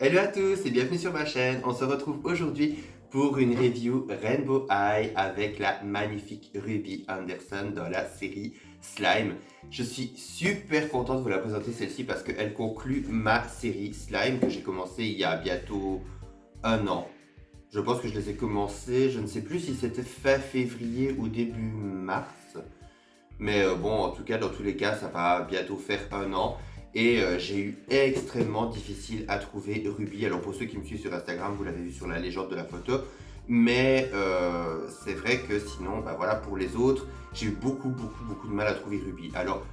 Hello à tous et bienvenue sur ma chaîne. On se retrouve aujourd'hui pour une review Rainbow High avec la magnifique Ruby Anderson dans la série Slime. Je suis super content de vous la présenter celle-ci parce qu'elle conclut ma série Slime que j'ai commencé il y a bientôt un an. Je pense que je les ai commencés, je ne sais plus si c'était fin février ou début mars. Mais bon, en tout cas, dans tous les cas, ça va bientôt faire un an. Et j'ai eu extrêmement difficile à trouver Ruby. Alors pour ceux qui me suivent sur Instagram, vous l'avez vu sur la légende de la photo. Mais c'est vrai que sinon, bah voilà, pour les autres, j'ai eu beaucoup de mal à trouver Ruby. Alors,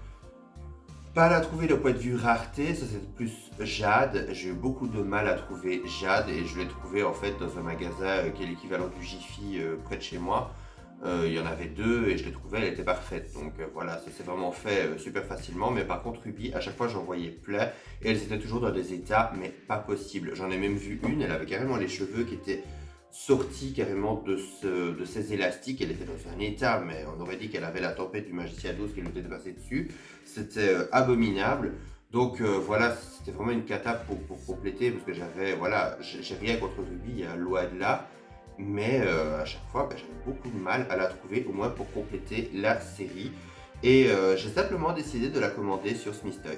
pas la trouver d'un point de vue rareté, ça c'est plus Jade. J'ai eu beaucoup de mal à trouver Jade et je l'ai trouvé en fait dans un magasin qui est l'équivalent du Jiffy près de chez moi. Il y en avait deux et je l'ai trouvée, elle était parfaite. Donc voilà, ça s'est vraiment fait super facilement. Mais par contre, Ruby, à chaque fois j'en voyais plein et elles étaient toujours dans des états, mais pas possible. J'en ai même vu une, elle avait carrément les cheveux qui étaient sortis carrément de ces élastiques. Elle était dans un état, mais on aurait dit qu'elle avait la tempête du magicien d'Oz qui lui était passée dessus. C'était abominable. Donc voilà, c'était vraiment une cata pour compléter parce que j'avais, voilà, j'ai rien contre Ruby, loin de là. Mais à chaque fois, bah, j'avais beaucoup de mal à la trouver, au moins pour compléter la série. Et j'ai simplement décidé de la commander sur Smith Toys.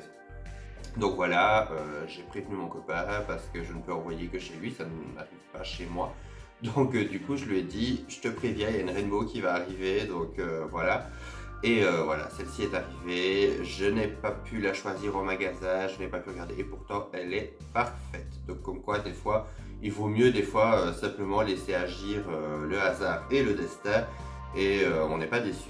Donc voilà, j'ai prévenu mon copain parce que je ne peux envoyer que chez lui, ça n'arrive pas chez moi. Donc du coup, je lui ai dit, je te préviens, il y a une Rainbow qui va arriver, donc voilà. Et voilà, celle-ci est arrivée, je n'ai pas pu la choisir en magasin, je n'ai pas pu regarder, et pourtant elle est parfaite. Donc comme quoi, des fois, il vaut mieux des fois simplement laisser agir le hasard et le destin, et on n'est pas déçu.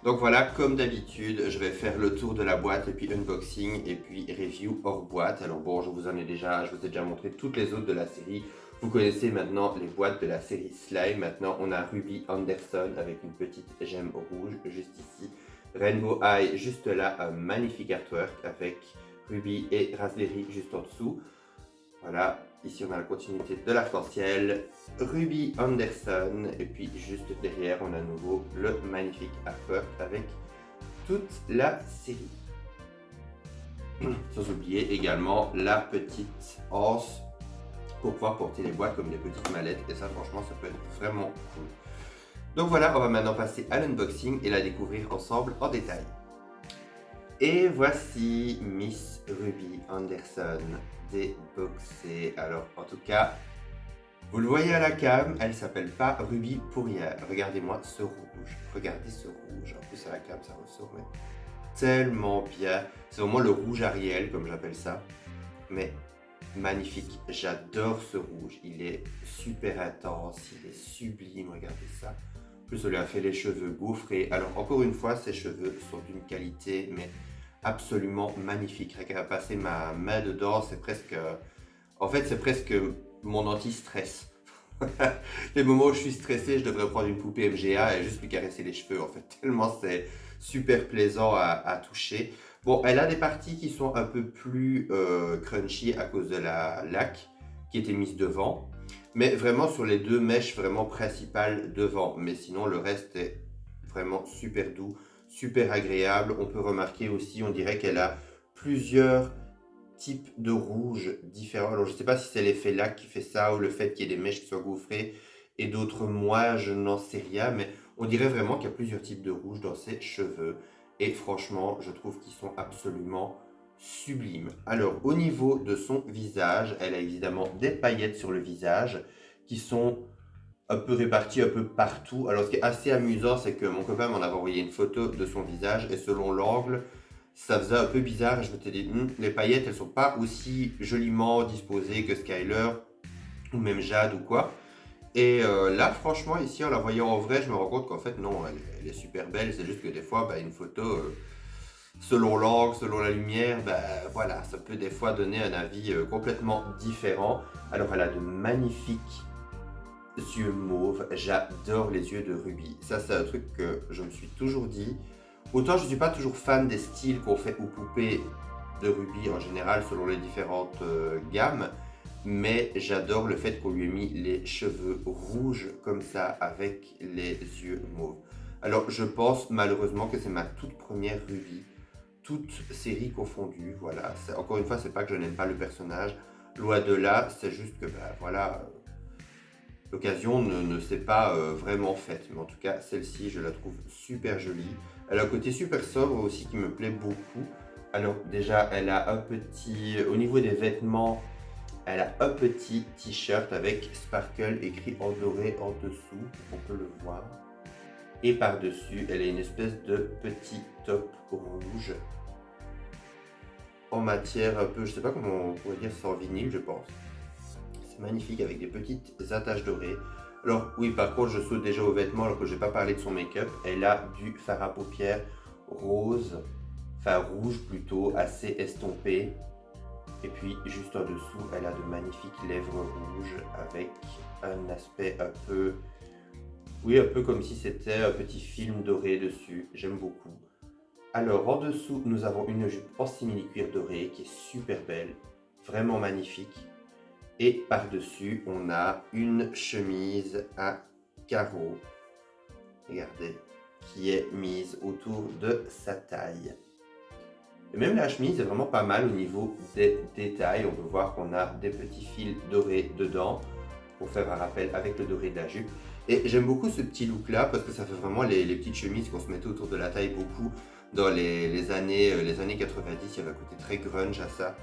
Donc voilà, comme d'habitude, je vais faire le tour de la boîte, et puis unboxing, et puis review hors boîte. Alors bon, je vous ai déjà montré toutes les autres de la série. Vous connaissez maintenant les boîtes de la série Slime. Maintenant, on a Ruby Anderson avec une petite gemme rouge juste ici. Rainbow High juste là, un magnifique artwork avec Ruby et Raspberry juste en dessous. Voilà, ici on a la continuité de l'arc-en-ciel, Ruby Anderson, et puis juste derrière on a à nouveau le magnifique artwork avec toute la série. Sans oublier également la petite anse pour pouvoir porter les boîtes comme des petites mallettes, et ça franchement ça peut être vraiment cool. Donc voilà, on va maintenant passer à l'unboxing et la découvrir ensemble en détail. Et voici Miss Ruby Anderson déboxée. Alors en tout cas, vous le voyez à la cam, elle s'appelle pas Ruby pour rien. Regardez-moi ce rouge, regardez ce rouge. En plus à la cam ça ressort mais tellement bien. C'est vraiment le rouge Ariel comme j'appelle ça. Mais magnifique, j'adore ce rouge. Il est super intense, il est sublime, regardez ça. En plus on lui a fait les cheveux gaufrés. Alors encore une fois, ses cheveux sont d'une qualité mais absolument magnifique. Rien qu'à passer ma main dedans, c'est presque... En fait, c'est presque mon anti-stress. Les moments où je suis stressé, je devrais prendre une poupée MGA et juste lui caresser les cheveux. En fait, tellement c'est super plaisant à toucher. Bon, elle a des parties qui sont un peu plus crunchy à cause de la laque qui était mise devant. Mais vraiment sur les deux mèches vraiment principales devant. Mais sinon, le reste est vraiment super doux, super agréable. On peut remarquer aussi, on dirait qu'elle a plusieurs types de rouge différents. Alors je ne sais pas si c'est l'effet lac qui fait ça ou le fait qu'il y ait des mèches qui soient gaufrées et d'autres moi je n'en sais rien, mais on dirait vraiment qu'il y a plusieurs types de rouge dans ses cheveux et franchement je trouve qu'ils sont absolument sublimes. Alors au niveau de son visage, elle a évidemment des paillettes sur le visage qui sont un peu réparties un peu partout. Alors ce qui est assez amusant, c'est que mon copain m'en avait envoyé une photo de son visage et selon l'angle, ça faisait un peu bizarre. Je me suis dit, les paillettes, elles sont pas aussi joliment disposées que Skyler ou même Jade ou quoi. Et là, franchement, ici, en la voyant en vrai, je me rends compte qu'en fait, non, elle est super belle. C'est juste que des fois, bah, une photo, selon l'angle, selon la lumière, bah, voilà, ça peut des fois donner un avis complètement différent. Alors, elle a de magnifiques yeux mauves. J'adore les yeux de Ruby. Ça, c'est un truc que je me suis toujours dit. Autant je ne suis pas toujours fan des styles qu'on fait aux poupées de Ruby en général selon les différentes gammes, mais j'adore le fait qu'on lui ait mis les cheveux rouges comme ça avec les yeux mauves. Alors je pense malheureusement que c'est ma toute première Ruby, toute série confondue, voilà. Encore une fois, c'est pas que je n'aime pas le personnage, loin de là, c'est juste que voilà, l'occasion ne s'est pas vraiment faite. Mais en tout cas, celle-ci, je la trouve super jolie. Elle a un côté super sobre aussi qui me plaît beaucoup. Alors déjà, elle a un petit, au niveau des vêtements, elle a un petit t-shirt avec Sparkle écrit en doré en dessous, on peut le voir. Et par-dessus, elle a une espèce de petit top rouge en matière un peu, je sais pas comment on pourrait dire, c'est en vinyle, je pense. C'est magnifique avec des petites attaches dorées. Alors oui, par contre, je saute déjà aux vêtements alors que je n'ai pas parlé de son make-up. Elle a du fard à paupières rose, enfin rouge plutôt, assez estompé. Et puis juste en dessous, elle a de magnifiques lèvres rouges avec un aspect un peu, oui, un peu comme si c'était un petit film doré dessus. J'aime beaucoup. Alors en dessous, nous avons une jupe en simili-cuir doré qui est super belle, vraiment magnifique. Et par-dessus, on a une chemise à carreaux, regardez, qui est mise autour de sa taille. Et même la chemise est vraiment pas mal au niveau des détails. On peut voir qu'on a des petits fils dorés dedans pour faire un rappel avec le doré de la jupe. Et j'aime beaucoup ce petit look là parce que ça fait vraiment les petites chemises qu'on se mettait autour de la taille beaucoup dans les années 90. Il y avait un côté très grunge à ça.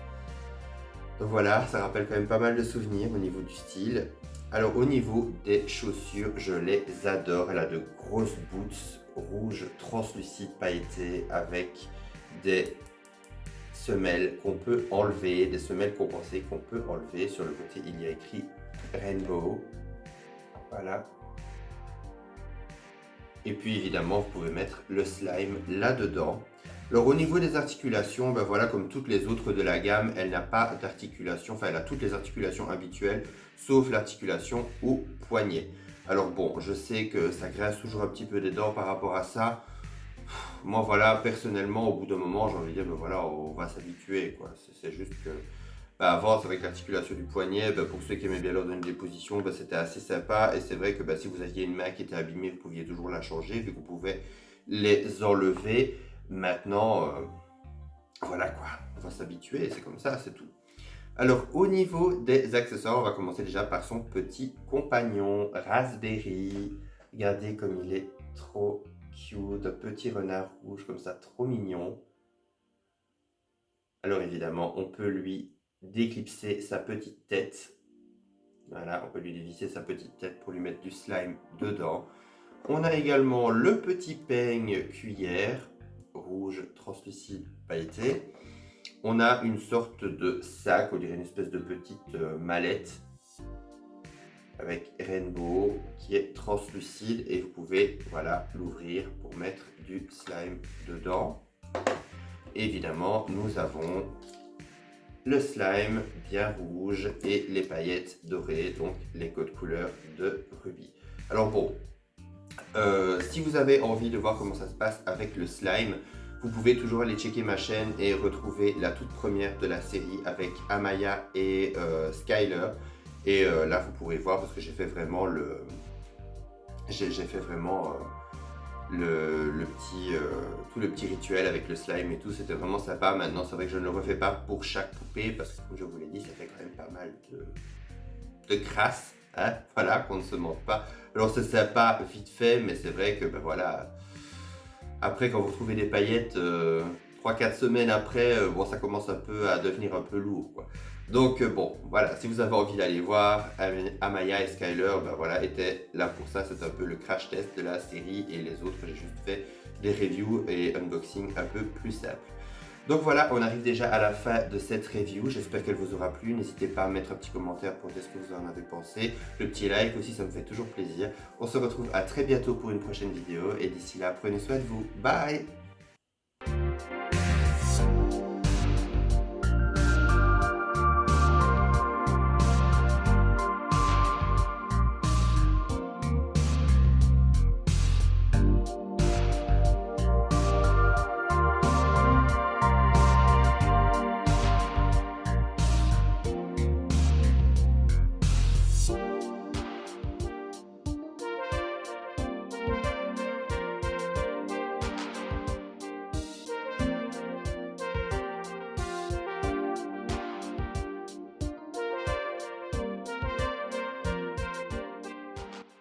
Donc voilà, ça rappelle quand même pas mal de souvenirs au niveau du style. Alors au niveau des chaussures, je les adore. Elle a de grosses boots rouges translucides pailletées avec des semelles qu'on peut enlever, des semelles compensées qu'on peut enlever. Sur le côté, il y a écrit Rainbow. Voilà. Et puis évidemment, vous pouvez mettre le slime là-dedans. Alors au niveau des articulations, voilà, comme toutes les autres de la gamme, elle n'a pas d'articulation, enfin elle a toutes les articulations habituelles, sauf l'articulation au poignet. Alors bon, je sais que ça graisse toujours un petit peu des dents par rapport à ça. Moi voilà, personnellement, au bout d'un moment, j'ai envie de dire, voilà, on va s'habituer, quoi. C'est juste que, avant, c'est vrai que l'articulation du poignet, pour ceux qui aimaient bien leur donner des positions, c'était assez sympa. Et c'est vrai que si vous aviez une main qui était abîmée, vous pouviez toujours la changer, vu que vous pouvez les enlever. Maintenant, voilà quoi, on va s'habituer, c'est comme ça, c'est tout. Alors au niveau des accessoires, on va commencer déjà par son petit compagnon Raspberry. Regardez comme il est trop cute, un petit renard rouge comme ça, trop mignon. Alors évidemment, on peut lui déclipser sa petite tête. Voilà, on peut lui dévisser sa petite tête pour lui mettre du slime dedans. On a également le petit peigne cuillère rouge translucide pailleté. On a une sorte de sac, on dirait une espèce de petite mallette avec Rainbow qui est translucide et vous pouvez l'ouvrir pour mettre du slime dedans. Évidemment, nous avons le slime bien rouge et les paillettes dorées, donc les codes couleurs de Ruby. Alors bon, si vous avez envie de voir comment ça se passe avec le slime, vous pouvez toujours aller checker ma chaîne et retrouver la toute première de la série avec Amaya et Skyler. Et là, vous pourrez voir parce que j'ai fait vraiment tout le petit rituel avec le slime et tout. C'était vraiment sympa. Maintenant, c'est vrai que je ne le refais pas pour chaque poupée parce que, comme je vous l'ai dit, ça fait quand même pas mal de crasse. Hein, voilà, qu'on ne se mente pas. Alors c'est sympa vite fait, mais c'est vrai que voilà, après quand vous trouvez des paillettes 3-4 semaines après, ça commence un peu à devenir un peu lourd, quoi. Donc bon, voilà, si vous avez envie d'aller voir, Amaya et Skyler, voilà, étaient là pour ça. C'est un peu le crash test de la série et les autres, j'ai juste fait des reviews et unboxing un peu plus simples. Donc voilà, on arrive déjà à la fin de cette review. J'espère qu'elle vous aura plu. N'hésitez pas à mettre un petit commentaire pour dire ce que vous en avez pensé. Le petit like aussi, ça me fait toujours plaisir. On se retrouve à très bientôt pour une prochaine vidéo. Et d'ici là, prenez soin de vous. Bye!